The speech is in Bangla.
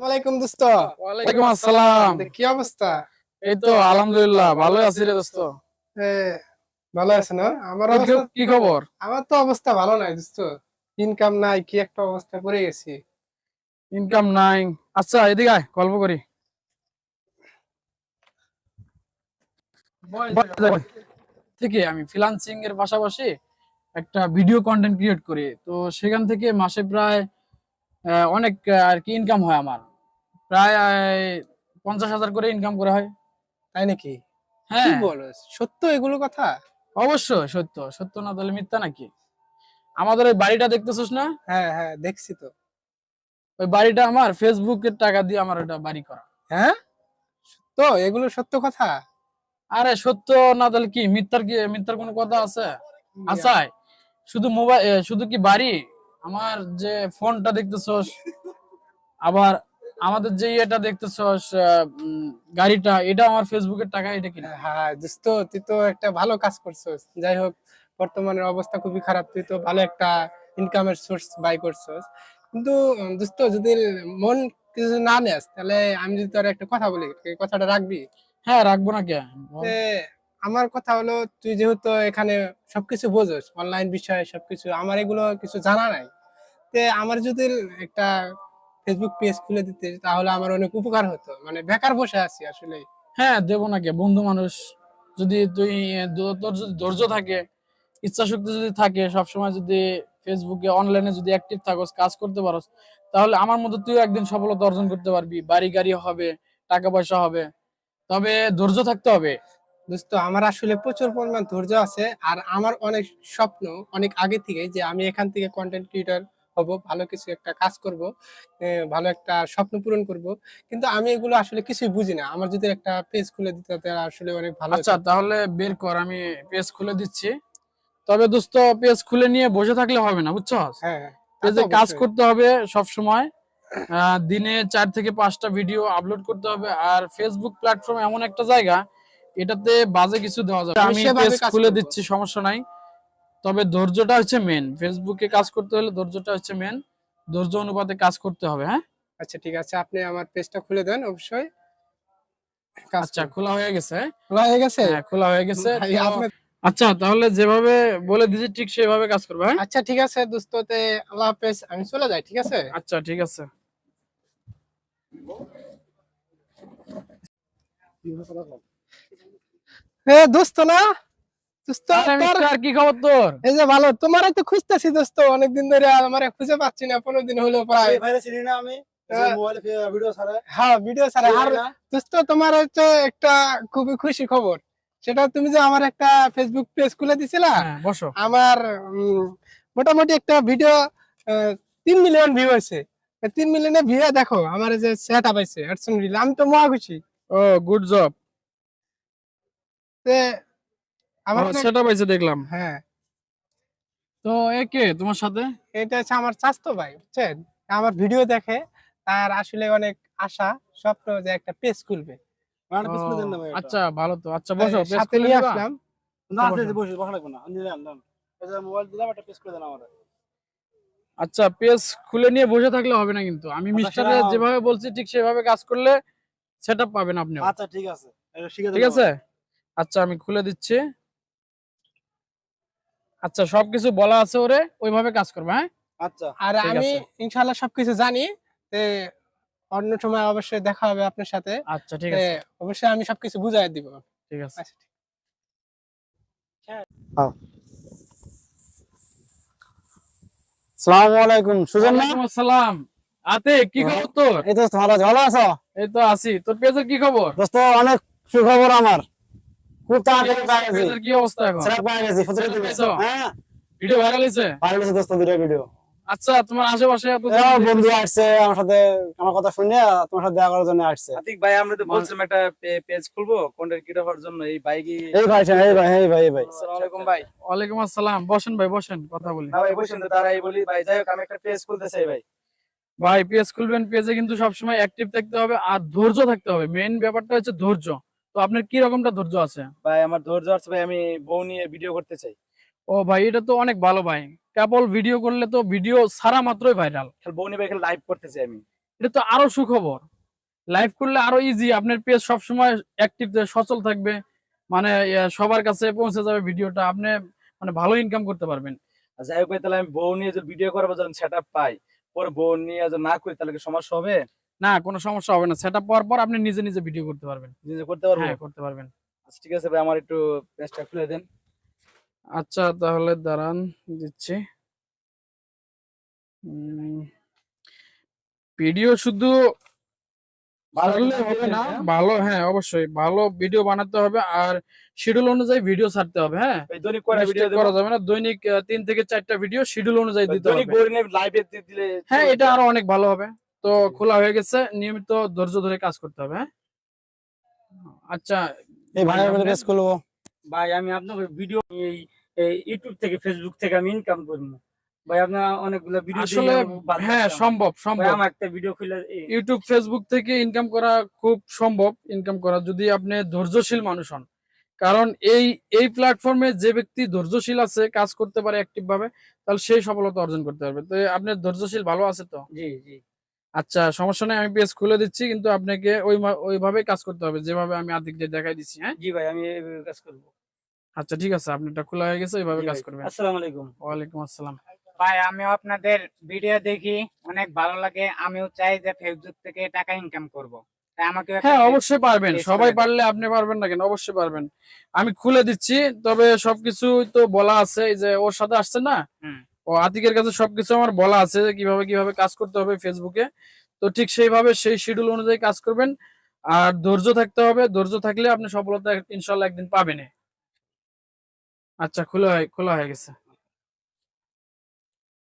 ওয়ালাইকুম দোস্ত। ওয়ালাইকুম আসসালাম। কি অবস্থা? এই তো আলহামদুলিল্লাহ ভালো আছি রে দোস্ত। এ, ভালো আছে না? আমার তোর অবস্থা কি খবর? আমার তো অবস্থা ভালো নাই দোস্ত। ইনকাম নাই, কি একটা অবস্থা পড়ে গেছি। ইনকাম নাই? আচ্ছা এদিকে আয়, গল্প করি। থেকে আমি ফ্রিল্যান্সিং এর পাশাপাশি একটা ভিডিও কন্টেন্ট ক্রিয়েট করি, তো সেখান থেকে মাসে প্রায় অনেক আর কি ইনকাম হয় আমার। প্রায় 50,000 করে ইনকাম করা হয়। তাই নাকি? কি হ্যাঁ, বলো, সত্য এগুলো কথা? অবশ্যই সত্য। সত্য না তাহলে মিথ্যা নাকি? আমাদের ওই বাড়িটা দেখতেছিস না? হ্যাঁ হ্যাঁ, দেখছি তো। ওই বাড়িটা আমার ফেসবুকের টাকা দিয়ে আমার ওটা বাড়ি করা। হ্যাঁ, তো এগুলো সত্য কথা? আরে সত্য না তাহলে কি মিথ্যার কোনো কথা আছে? আচ্ছাই, শুধু মোবাইল শুধু কি বাড়ি, আমার যে ফোনটা দেখতেছস, আবার আমাদের যে এটা দেখতেছস, গাড়িটা, এটা আমার ফেসবুকের টাকা, এটা কিনা। হ্যাঁ দোস্ত, তুই তো একটা ভালো কাজ করছস। যাই হোক, বর্তমানের অবস্থা খুবই খারাপ, তুই তো ভালো একটা ইনকামের সোর্স বাই করছস। কিন্তু দোস্ত, যদি মন কিছু না নেস, তাহলে আমি যদি তোর একটা কথা বলি, এই কথাটা রাখবি? হ্যাঁ, রাখবো না কে, বল। তে, আমার কথা হলো, তুই যেহেতু এখানে সবকিছু বোঝস, অনলাইন বিষয়ে সবকিছু, আমার এগুলো কিছু জানা নাই। তে আমার যদি একটা ফেসবুক পেজ খুলে দিতে, তাহলে আমার অনেক উপকার হতো। মানে বেকার বসে আছি আসলে। হ্যাঁ, দেবো না কে, বন্ধু মানুষ। যদি তুই তোর যদি ধৈর্য থাকে, ইচ্ছা শক্তি যদি থাকে, সবসময় যদি ফেসবুকে অনলাইনে যদি অ্যাক্টিভ থাকস, কাজ করতে পারস, তাহলে আমার মতো তুই একদিন সফলতা অর্জন করতে পারবি, বাড়ি গাড়ি হবে, টাকা পয়সা হবে। তবে ধৈর্য থাকতে হবে। দোস্ত, আমার আসলে প্রচুর পরিমাণ ধৈর্য আছে, আর আমার অনেক স্বপ্ন অনেক আগে থেকে, যে আমি এখান থেকে কন্টেন্ট ক্রিয়েটর হব, ভালো কিছু একটা কাজ করব, ভালো একটা স্বপ্ন পূরণ করব। কিন্তু আমি এগুলো আসলে কিছুই বুঝি না। আমার যদি একটা পেজ খুলে দিতে, তাহলে আসলে অনেক ভালো আচ্ছা হতো। তাহলে বের কর, আমি পেজ খুলে দিচ্ছি। তবে দোস্ত, পেজ খুলে নিয়ে বসে থাকলে হবে না, বুঝছস? হ্যাঁ হ্যাঁ, তা তো পেজে কাজ অবশ্যই। করতে হবে সব সময়। দিনে 4 থেকে 5টা ভিডিও আপলোড করতে হবে। আর ফেসবুক প্ল্যাটফর্ম এমন একটা জায়গা, এটাতে বাজে কিছু দেওয়া যাবে। আমি আমি পেজ সেভাবে কাজ খুলে করব। দিচ্ছি, সমস্যা নাই। তবে ধৈর্যটা হচ্ছে মেন, ফেসবুকে কাজ করতে হলে ধৈর্যটা হচ্ছে মেন। ধৈর্য অনুপাতে কাজ করতে হবে, হ্যাঁ। আচ্ছা ঠিক আছে, আপনি আমার পেজটা খুলে দেন, অবশ্যই কাজ আচ্ছা, করব। খোলা হয়ে গেছে। খোলা হয়ে গেছে? হ্যাঁ, খোলা হয়ে গেছে ভাই তো। আপনি। আচ্ছা তাহলে যেভাবে বলে দিয়েছি ঠিক সেভাবে কাজ করবে, হ্যাঁ। আচ্ছা ঠিক আছে দোস্ততে, আল্লাহ হাফেজ, আমি চলে যাই, ঠিক আছে? আচ্ছা ঠিক আছে। এ দোস্ত না, দোস্ত আরে তোর, মিস্টার, কি খবর তোর? এই যে ভালো, তোমারই তো খুঁজতেছি দোস্ত, অনেকদিন ধরে আমারে খুঁজে পাচ্ছি না, 15 দিন হলো প্রায়। ভাইরা চিনি না আমি, আহ, মোবাইলে ভিডিও ছাড়ে হ্যাঁ, ভিডিও ছাড়া। চিনি আর না। দোস্ত, তোমার হচ্ছে একটা খুবই খুশি খবর। সেটা তুমি যে আমার একটা ফেসবুক পেজ খুলে দিছিলা। হ্যাঁ, বসো। আমার মোটামুটি একটা ভিডিও 3 মিলিয়ন ভিউ হয়েছে। 3 মিলিয়নে ভিউ, দেখো আমার এই যে সেট আপ হয়েছে, আমি তো মহা খুশি। ও, গুড জব। তে ও, আমার অনেক। সেটা পাইছে দেখলাম। হ্যাঁ, তো কে তোমার সাথে? এটা হচ্ছে আমার চাচতো ভাই, বুঝছেন? আমার ভিডিও দেখে, তার আসলে অনেক আশা, স্বপ্ন যে একটা পেজ খুলবে। মানে ও, পিছনে দেন না ভাই এটা। আচ্ছা ভালো তো। আচ্ছা তাই বসো, পেজ সাথে খুলে নিয়ে নিবা। আসলাম। না আচ্ছা আছে বসো। যে বসে বসা লাগবে না, আমি নিলাম দাম। এই যে মোবাইল দিলাম, একটা পেজ করে দেন আমার। আচ্ছা, পেজ খুলে নিয়ে বসে থাকলে হবে না, কিন্তু আমি আচ্ছা সেটা, মিস্টারের যেভাবে বলছি ঠিক সেভাবে কাজ করলে সেটআপ পাবেন আপনিও। আচ্ছা ঠিক আছে, এটা শিখে দেন ঠিক আছে। আমার। আচ্ছা, আমি খুলে দিচ্ছি। আচ্ছা, সবকিছু বলা আছে ওরে, ওইভাবে কাজ করবে, হ্যাঁ। আচ্ছা আর ঠিক আমি আছে। ইনশাল্লাহ সবকিছু জানি। তে অন্য সময় অবশ্যই দেখা হবে আপনার সাথে। আচ্ছা ঠিক তে আছে। অবশ্যই আমি সবকিছু বুঝাই দিব। ঠিক আছে। আচ্ছা। হ্যাঁ। আসসালামু আলাইকুম, সুজন না? ওয়ালাইকুম আসসালাম। আতে, কি খবর তোর? এই তো ভালো, ভালো আছো? এই তো আছি। তোর পেজের কি খবর? দোস্ত অনেক সুখবর আমার, খুব তাড়াতাড়ি পেয়ে গেছি। পেজের কি অবস্থা এখন? সেটা পেয়ে গেছি, প্রতিটা সেটা দিনে। পেয়েছো? হ্যাঁ, ভিডিও ভাইরাল হয়েছে? ভালো হয়েছে দোস্ত, দুটো ভিডিও। আচ্ছা, তোমার আশেপাশে এত আমার বন্ধু আসছে আমার সাথে, আমার কথা শুনে তোমার সাথে দেখা করার জন্য আসছে। আতিক ভাই, আমরা তো বলছিলাম একটা পেজ খুলবো কন্টেন্ট ক্রিয়েটর হওয়ার জন্য। এই ভাই কি? এই ভাই, এই ভাই, এই ভাই, এই ভাই। আসসালামু আলাইকুম ভাই। ওয়ালাইকুম আসসালাম। বসেন ভাই, বসেন, কথা বলি। না ভাই, বসুন তো, তারাই বলি ভাই। যাই হোক, আমি একটা পেজ খুলতে চাই ভাই। ভাই, পেজ খুলবেন, পেজে কিন্তু সবসময় অ্যাক্টিভ থাকতে হবে আর ধৈর্য থাকতে হবে। মেইন ব্যাপারটা হচ্ছে ধৈর্য। তো আপনার কি রকমটা ধৈর্য আছে? ভাই আমার ধৈর্য আছে ভাই, আমি বউ নিয়ে ভিডিও করতে চাই। ও ভাই, এটা তো অনেক ভালো ভাই। কেবল ভিডিও করলে তো ভিডিও সারা মাত্রই ভাইরাল। খালি বউ নিয়ে ভাই, খালি লাইভ করতে চাই আমি। এটা তো আরো সুখবর। লাইভ করলে আরো ইজি, আপনার পেজ সবসময় অ্যাক্টিভ সচল থাকবে, মানে সবার কাছে পৌঁছে যাবে ভিডিওটা, আপনি মানে ভালো ইনকাম করতে পারবেন। আচ্ছা যাই হোক ভাই, তাহলে আমি বউ নিয়ে যে ভিডিও করবো যখন সেট আপ পাই, পরে বউ নিয়ে যে না করি তাহলে কি সমস্যা হবে? না, কোনো সমস্যা হবে না, সেটআপ পাওয়ার পর আপনি নিজে নিজে ভিডিও করতে পারবেন। নিজে করতে পারবো? হ্যাঁ, করতে পারবেন। আচ্ছা ঠিক আছে ভাই, আমার একটু পেজটা খুলে দেন। আচ্ছা তাহলে দাঁড়ান, দিচ্ছি। ভিডিও শুধু ভালো ছাড়লে করে হবে না, হ্যাঁ? ভালো, হ্যাঁ অবশ্যই ভালো ভিডিও বানাতে হবে, আর শিডিউল অনুযায়ী ভিডিও ছাড়তে হবে। হ্যাঁ, এই দৈনিক কয়টা ভিডিও Mistake দেবো? করা যাবে না, দৈনিক 3 থেকে 4টা ভিডিও শিডিউল অনুযায়ী দিতে দৈনিক হবে। বউ নিয়ে লাইভে দিলে হ্যাঁ, চলবে এটা তো? আরো অনেক ভালো হবে। তো খোলা হয়ে গেছে, নিয়মিত ধৈর্য ধরে কাজ করতে হবে। হ্যাঁ, আচ্ছা এই ভাই, ভাইয়ের মধ্যে আপনি- পেজ খুলবো। ভাই আমি আপনার ভিডিও এই ইউটিউব থেকে ফেসবুক থেকে আমি ইনকাম করবো। ভাই আপনার অনেকগুলো ভিডিও আসলে হ্যাঁ, সম্ভব ভাই সম্ভব। আমার একটা ভিডিও খুলে ইউটিউব ফেসবুক থেকে ইনকাম করা খুব সম্ভব, ইনকাম করা, যদি আপনি ধৈর্যশীল মানুষ হন। কারণ এই প্ল্যাটফর্মে যে ব্যক্তি ধৈর্যশীল আছে, কাজ করতে পারে অ্যাক্টিভ ভাবে, তাহলে সেই সফলতা অর্জন করতে পারবে। তো আপনার ধৈর্যশীল ভালো আছে তো? জি জি আচ্ছা, সমস্যা নেই, আমি পেজ খুলে দিচ্ছি, কিন্তু আপনাকে ওইভাবে কাজ করতে হবে যেভাবে আমি আদিক দিয়ে দেখাই দিচ্ছি। হ্যাঁ, জি ভাই আমি এইভাবে কাজ করবো। আচ্ছা ঠিক আছে, আপনারটা খোলা হয়ে গেছে, ওইভাবে জি কাজ ভাই, করবেন। আসসালামু আলাইকুম। ওয়ালাইকুম আসসালাম। ভাই আমিও আপনাদের ভিডিও দেখি, অনেক ভালো লাগে, আমিও চাই যে ফেসবুক থেকে টাকা ইনকাম করব। তাই আমাকে হ্যাঁ, অবশ্যই পারবেন, পেজ সবাই করে দেন। পারলে আপনি পারবেন না কেন? অবশ্যই পারবেন। আমি খুলে দিচ্ছি, তবে সবকিছু তো বলা আছে, এই যে ওর সাথে আসছে না, হুম। ও আতিকের কাছে সবকিছু আমার বলা আছে যে কিভাবে কিভাবে কাজ করতে হবে ফেসবুকে। তো ঠিক সেইভাবে সেই শিডিউল অনুযায়ী কাজ করবেন, আর ধৈর্য থাকতে হবে, ধৈর্য থাকলে আপনি সফলতা ইনশাল্লাহ একদিন পাবেন। আচ্ছা, খোলা হয়ে গেছে।